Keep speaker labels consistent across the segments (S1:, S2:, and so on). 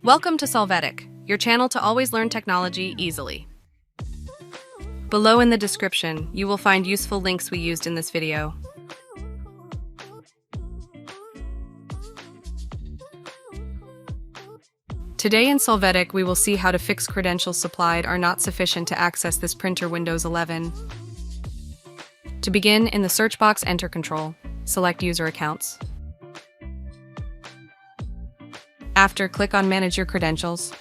S1: Welcome to Solvetic, your channel to always learn technology easily. Below in the description, you will find useful links we used in this video. Today in Solvetic, we will see how to fix credentials supplied are not sufficient to access this printer Windows 11. To begin, in the search box, enter Control, select User Accounts. After, click on Manage Your Credentials.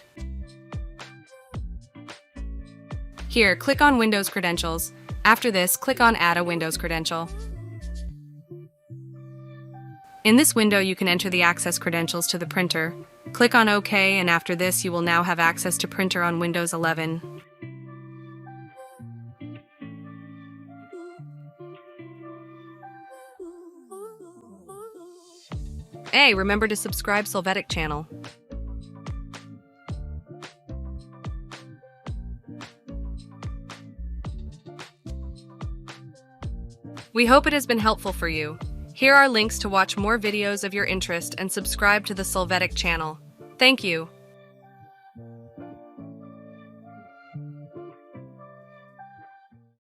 S1: Here, click on Windows Credentials. After this, click on Add a Windows Credential. In this window, you can enter the access credentials to the printer. Click on OK, and after this, you will now have access to printer on Windows 11. Hey, remember to subscribe Solvetic channel. We hope it has been helpful for you. Here are links to watch more videos of your interest and subscribe to the Solvetic channel. Thank you.